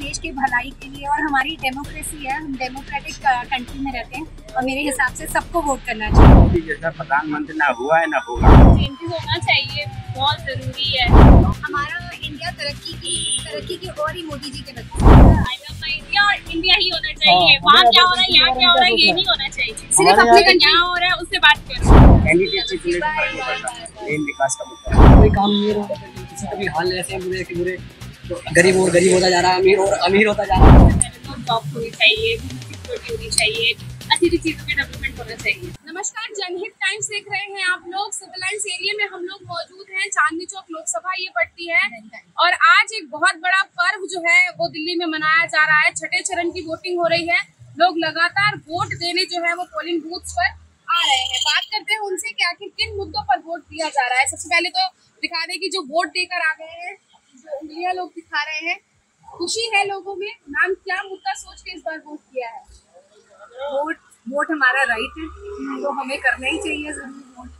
देश की भलाई के लिए और हमारी डेमोक्रेसी है, हम डेमोक्रेटिक कंट्री में रहते हैं और मेरे हिसाब से सबको वोट करना चाहिए। मोदी जैसा प्रधानमंत्री ना हुआ है ना होगा। चेंजेस होना चाहिए, बहुत जरूरी है। हमारा इंडिया तरक्की की और ही मोदी जी के वजह इंडिया और इंडिया ही होना चाहिए। वहाँ क्या हो रहा है, यहाँ क्या हो रहा है, ये नहीं होना चाहिए। सिर्फ अपने क्या हो रहा है उससे बात करो। कैंडिडेट मेन विकास का मुद्दा है। कोई काम नहीं हो रहा, किसी का भी हाल ऐसे हैं बुरे के बुरे, तो गरीब और गरीब होता जा रहा है, अमीर होता जा रहा है। तो जॉब होनी चाहिए, सिक्योरिटी होनी चाहिए, अच्छी चीजों के डेवलपमेंट होना चाहिए। नमस्कार, जनहित टाइम्स देख रहे हैं आप लोग। सिविलाइंस एरिया में हम लोग मौजूद हैं। चांदनी चौक लोकसभा ये पड़ती है और आज एक बहुत बड़ा पर्व जो है वो दिल्ली में मनाया जा रहा है। छठे चरण की वोटिंग हो रही है। लोग लगातार वोट देने जो है वो पोलिंग बूथ्स पर आ रहे हैं। बात करते हैं उनसे कि आखिर किन मुद्दों पर वोट दिया जा रहा है। सबसे पहले तो दिखा दें कि जो वोट देकर आ गए हैं, जो उंगलियां लोग दिखा रहे हैं, खुशी है लोगों में। नाम क्या मुद्दा सोच के इस बार वोट किया है? वोट हमारा राइट है, तो हमें करना ही चाहिए जरूर वोट।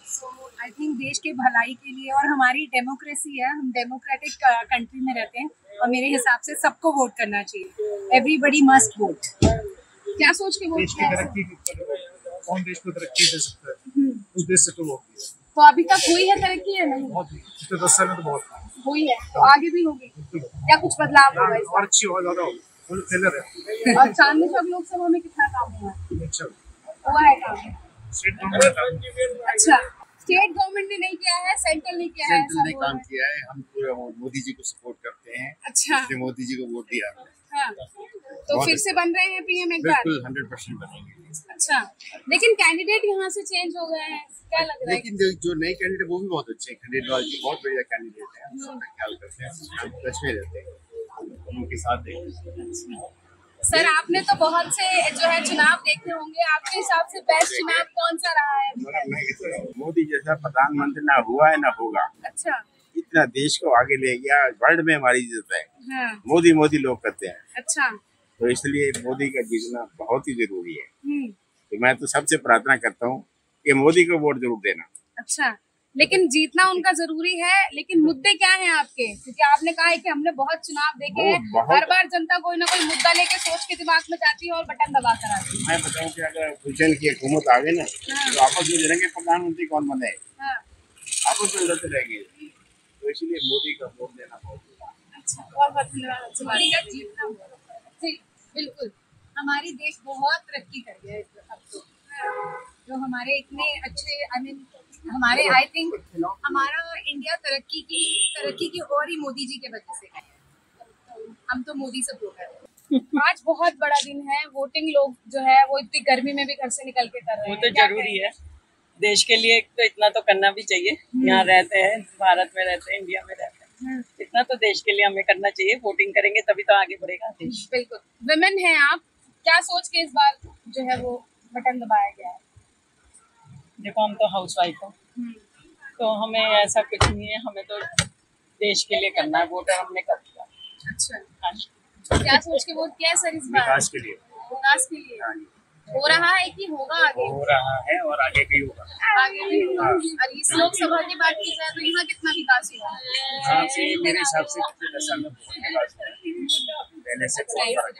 सो आई थिंक देश के भलाई के लिए और हमारी डेमोक्रेसी है, हम डेमोक्रेटिक कंट्री में रहते हैं और मेरे हिसाब से सबको वोट करना चाहिए। Everybody must vote. क्या सोच के वोट किया है? कौन देश को तरक्की दे सकता है, उस देश से तो वोट किया। तो अभी तक हुई है तरक्की या नहीं? बहुत पिछले 10 साल में तो बहुत हुई है, तो आगे भी होगी या कुछ बदलाव होगा इस और अच्छी और ज्यादा होगी। फेलर है। और चांदनी चौक लोकसभा में कितना काम हुआ है? अच्छा हुआ है काम? स्टेट गवर्नमेंट अच्छा, स्टेट गवर्नमेंट ने नहीं किया है, सेंट्रल ने किया है, सेंट्रल ने ऐसा काम हुआ है। किया है। हम पूरे मोदी जी को सपोर्ट करते हैं, अच्छा, इसलिए मोदी जी को वोट दिया हमने। हाँ, तो फिर से बन रहे हैं पीएम एक बार? बिल्कुल 100% बनेंगे। अच्छा, लेकिन कैंडिडेट यहाँ से चेंज हो गए हैं, क्या लग रहा है? लेकिन जो नए कैंडिडेट वो भी बहुत अच्छे हैं। खंडेलवाल जी बहुत बढ़िया कैंडिडेट है, सबका ख्याल करते हैं, हम टच में रहते हैं, उनके साथ देंगे। सर, आपने तो बहुत से जो है चुनाव देखे होंगे, आपके हिसाब से बेस्ट चुनाव कौन सा रहा है? मैं कहता हूं, मोदी जैसा प्रधानमंत्री ना हुआ है ना होगा। अच्छा, इतना देश को आगे ले गया, वर्ल्ड में हमारी इज्जत है। हाँ, मोदी लोग करते हैं, अच्छा, तो इसलिए मोदी का जीतना बहुत ही जरूरी है। तो मैं तो सबसे प्रार्थना करता हूँ कि मोदी को वोट जरूर देना। अच्छा, लेकिन जीतना उनका जरूरी है, लेकिन मुद्दे क्या हैं आपके? क्योंकि आपने कहा है कि हमने बहुत चुनाव देखे हैं, हर बार जनता कोई ना कोई मुद्दा लेके सोच के दिमाग में जाती है और बटन दबा कर आती है। मैं बताऊं कि अगर भूषण की हुकूमत आ गई ना, तो आपस में लड़ेंगे प्रधानमंत्री कौन बने, हाँ, आपस में लड़ते रहेंगे। तो इसलिए मोदी का वोट देना बहुत अच्छा, बहुत बहुत धन्यवाद। मोदी का जीतना जी, बिल्कुल। हमारी देश बहुत तरक्की कर गया है अब तो। जो हमारे इतने अच्छे हमारे आई थिंक हमारा इंडिया तरक्की की और ही मोदी जी के वजह से है। हम तो मोदी से वोट करते हैं। आज बहुत बड़ा दिन है, वोटिंग लोग जो है वो इतनी गर्मी में भी घर से निकल के कर रहे हैं। वो तो क्या जरूरी कहेंगे? है, देश के लिए तो इतना तो करना भी चाहिए। यहाँ रहते हैं, भारत में रहते हैं, इंडिया में रहते हैं, इतना तो देश के लिए हमें करना चाहिए। वोटिंग करेंगे तभी तो आगे बढ़ेगा देश। बिल्कुल। विमेन हैं आप, क्या सोच के इस बार जो है वो बटन दबाया गया है? देखो, हम तो हाउस वाइफ हो, तो हमें ऐसा कुछ नहीं है, हमें तो देश के लिए करना है। वोट हमने कर दिया। अच्छा, हाँ। क्या सोच के वोट किया है सर इस बार? विकास के लिए। विकास के लिए हो रहा है कि होगा आगे? हो रहा है और आगे भी होगा। आगे भी होगा। और इस लोकसभा की बात की जाए तो यहाँ कितना विकास हुआ? यहाँ से मेरे हिसाब से पिछले 10 साल में बहुत विकास हुआ है। पहले से बहुत फर्क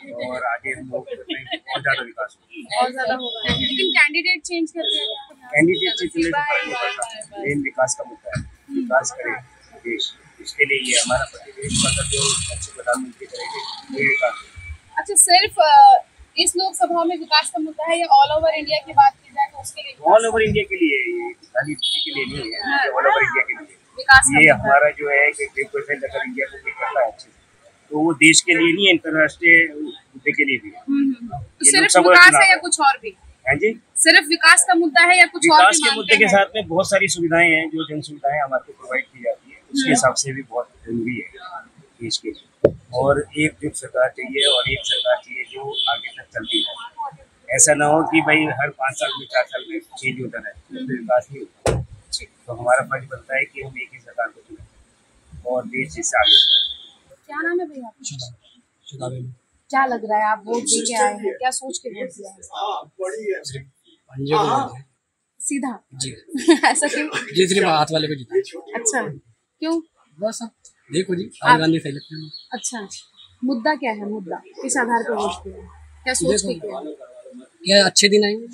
है और आगे हम लोग बहुत ज्यादा विकास होगा। और ज्यादा होगा, लेकिन कैंडिडेट चेंज कर दिया। कैंडिडेट से चुनने से फर्क नहीं पड़ता, मेन विकास का मुद्दा है। विकास करे देश, इसके लिए ये हमारा प्रदेश का जो अच्छे प्रधानमंत्री करेंगे ये विकास। अच्छा, सिर्फ इस लोकसभा में विकास का मुद्दा है या ऑल ओवर इंडिया की बात की जाए तो उसके लिए? ऑल ओवर इंडिया के लिए, ये खाली दिल्ली के लिए नहीं है, ये ऑल ओवर इंडिया के लिए विकास का ये मुद्दा हमारा जो है कि 3% अगर इंडिया को कोई करता है अच्छे से, तो वो देश के लिए नहीं, अंतर्राष्ट्रीय मुद्दे के लिए भी है। तो ये सिर्फ लोकसभा विकास चुनाव है या है। कुछ और भी? हाँ जी, सिर्फ विकास का मुद्दा है या कुछ और विकास भी के मुद्दे मांगते के हैं? साथ में बहुत सारी सुविधाएं हैं, जो जन सुविधाएं हमारे को प्रोवाइड की जाती है, उसके हिसाब से भी बहुत जरूरी है देश के लिए। और एकजुट सरकार चाहिए और एक सरकार चाहिए जो आगे तक चलती रहे। ऐसा ना हो कि भाई हर 5 साल में 4 साल में चेंज होता रहे, उससे विकास नहीं होता। तो हमारा फर्ज बनता है कि हम एक ही सरकार को चुनें और देश इससे आगे बढ़े। क्या नाम है भैया आपका? क्या लग रहा है, आप वोट दे के आए हैं, क्या सोच के वोट दिया है? सीधा जी। ऐसा क्यों? जी, सिर्फ हाथ वाले को जीता। अच्छा, क्यों? बस अब देखो जी, राहुल गांधी सही लगते हैं। अच्छा, मुद्दा क्या है? मुद्दा किस आधार पर वोट किया? क्या सोच के किया? क्या अच्छे दिन आएंगे?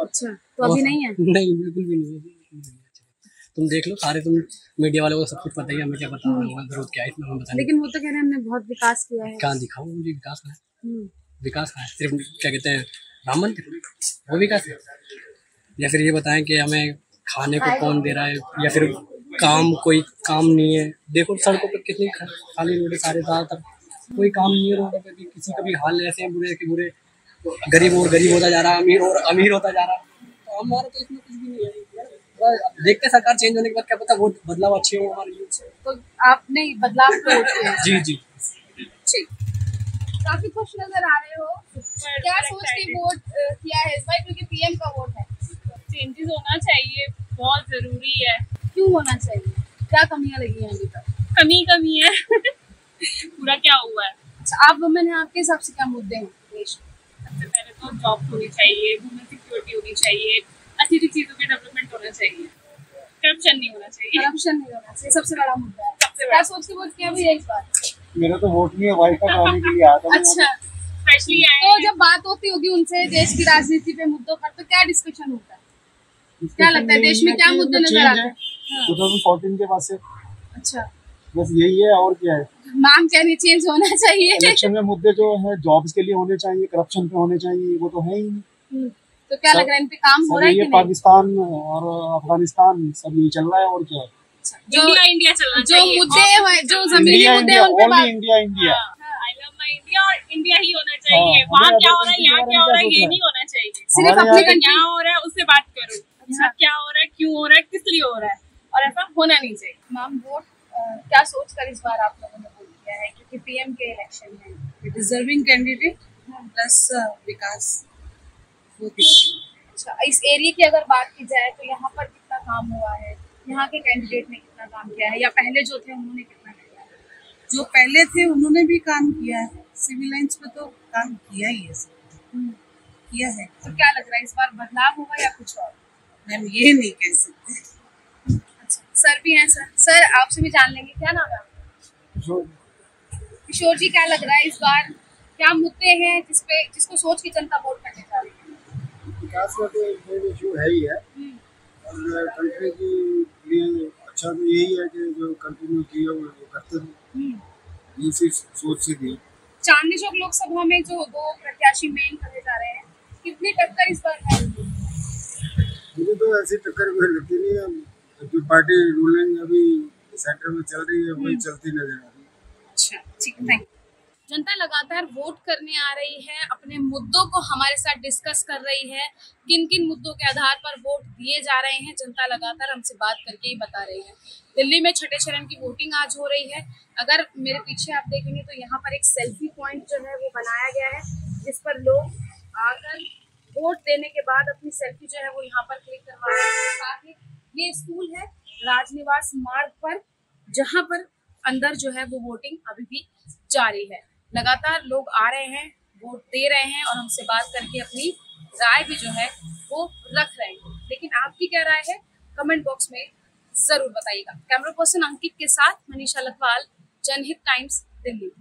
अच्छा, तो अभी नहीं है? नहीं, बिल्कुल भी नहीं है। तुम देख लो सारे, तुम मीडिया वालों को सब कुछ पता ही है, हमें क्या पता होगा जरूरत क्या है इसमें हम बताने। लेकिन वो तो कह रहे हैं हमने बहुत विकास किया है। कहाँ दिखाओ मुझे विकास का है? विकास का है सिर्फ क्या कहते हैं राम मंदिर, वो विकास है? या फिर ये बताएं कि हमें खाने को कौन दे रहा है, या फिर काम, कोई काम नहीं है। देखो सड़कों पर कितनी खाली रोड है, सारे ज़्यादातर कोई काम नहीं है रोडों पर। किसी का भी हाल ऐसे हैं बुरे के बुरे, गरीब और गरीब होता जा रहा है, अमीर और अमीर होता जा रहा है। तो हमारा तो इसमें कुछ भी नहीं है। देखते सरकार चेंज होने के बाद क्या पता वो बदलाव अच्छे हो हमारे यूथ से। तो आपने बदलाव को वोट किया? जी जी ठीक। काफी खुश नजर आ रहे हो, क्या सोच के वोट किया है इस बार? क्योंकि पीएम का वोट है। चेंजेस होना चाहिए, बहुत जरूरी है। क्यों होना चाहिए? क्या कमियां लगी हैं अभी तक? कमी है पूरा क्या हुआ है? अच्छा, आप वुमेन हैं, आपके हिसाब से क्या मुद्दे हैं देश में? सबसे पहले तो जॉब होनी चाहिए, वुमेन सिक्योरिटी होनी चाहिए, अच्छी चीजों के डेवलपमेंट होना चाहिए, करप्शन नहीं होना चाहिए। करप्शन नहीं होना चाहिए, सबसे बड़ा मुद्दा है। सबसे क्या बड़ा सोच के वोट किया भैया इस बार? मेरा तो वोट नहीं है, वाइफ का कराने के लिए आया था। अच्छा, स्पेशली तो जब बात होती होगी उनसे देश की राजनीति पे मुद्दों पर, तो क्या डिस्कशन होता है? क्या लगता है देश में क्या मुद्दे नजर आते हैं? 2014 के बाद से अच्छा, बस यही है, और क्या है? मैम कह रही चेंज होना चाहिए। इलेक्शन में मुद्दे जो है जॉब्स के लिए होने चाहिए, करप्शन पे होने चाहिए, वो तो है ही नहीं। तो क्या लग रहा है इन पे काम हो सब रहा है ये कि नहीं? पाकिस्तान और अफगानिस्तान सब यही चल रहा है, और क्या है? जो इंडिया चलना जो चाहिए। मुद्दे हैं, जो जमीनी इंडिया मुद्दे हैं इंडिया, उन पे ओनली बात। India India. I love my India, और इंडिया ही होना चाहिए। हाँ, वहाँ हमें क्या अगर हो रहा है, किसी यहाँ के क्या हो बारे रहा है, में ये क्या नहीं होना चाहिए। सिर्फ हमारे अपनी यहाँ- कंट्री। क्या हो रहा है उससे बात करो। अच्छा, क्या हो रहा है, क्यों हो रहा है, किस लिए हो रहा है, और ऐसा होना नहीं चाहिए। मैम वोट क्या सोच कर इस बार आप लोगों ने वोट किया है? क्योंकि पीएम के इलेक्शन है। डिजर्विंग कैंडिडेट प्लस विकास। अच्छा, इस एरिया की अगर बात की जाए तो यहाँ पर कितना काम हुआ है? यहाँ के कैंडिडेट ने कितना काम किया है, या पहले जो थे उन्होंने कितना किया है? जो पहले थे उन्होंने भी काम किया है, सिविल लाइंस पे तो काम किया ही है, किया है। तो क्या लग रहा है इस बार बदलाव होगा या कुछ और? मैम ये नहीं कह सकते। अच्छा, सर भी हैं। सर आपसे भी जान लेंगे, क्या नाम है आपका? किशोर जी, क्या लग रहा है इस बार क्या मुद्दे हैं जिसको सोच के जनता वोट करने जा रही है? विकास का तो एक इशू है ही है, और कंट्री के लिए अच्छा तो यही है कि जो कंटिन्यू किया वो करते हैं, इसी सोच से दी। चांदनी चौक लोकसभा में जो दो प्रत्याशी मेन करे जा रहे हैं, कितनी टक्कर इस बार है? मुझे तो ऐसी टक्कर कोई लगती नहीं है। जो पार्टी रूलिंग अभी सेंटर में चल रही है वही चलती नजर आ रही है। अच्छा, ठीक है, थैंक यू। जनता लगातार वोट करने आ रही है, अपने मुद्दों को हमारे साथ डिस्कस कर रही है। किन किन मुद्दों के आधार पर वोट दिए जा रहे हैं, जनता लगातार हमसे बात करके ही बता रही है। दिल्ली में छठे चरण की वोटिंग आज हो रही है। अगर मेरे पीछे आप देखेंगे तो यहाँ पर एक सेल्फी पॉइंट जो है वो बनाया गया है, जिस पर लोग आकर वोट देने के बाद अपनी सेल्फी जो है वो यहाँ पर क्लिक करवा रहे हैं। साथ ही ये स्कूल है राजनिवास मार्ग पर, जहाँ पर अंदर जो है वो वोटिंग अभी भी जारी है। लगातार लोग आ रहे हैं, वोट दे रहे हैं और हमसे बात करके अपनी राय भी जो है वो रख रहे हैं। लेकिन आपकी क्या राय है, कमेंट बॉक्स में जरूर बताइएगा। कैमरा पर्सन अंकित के साथ मनीषा लखवाल, जनहित टाइम्स, दिल्ली।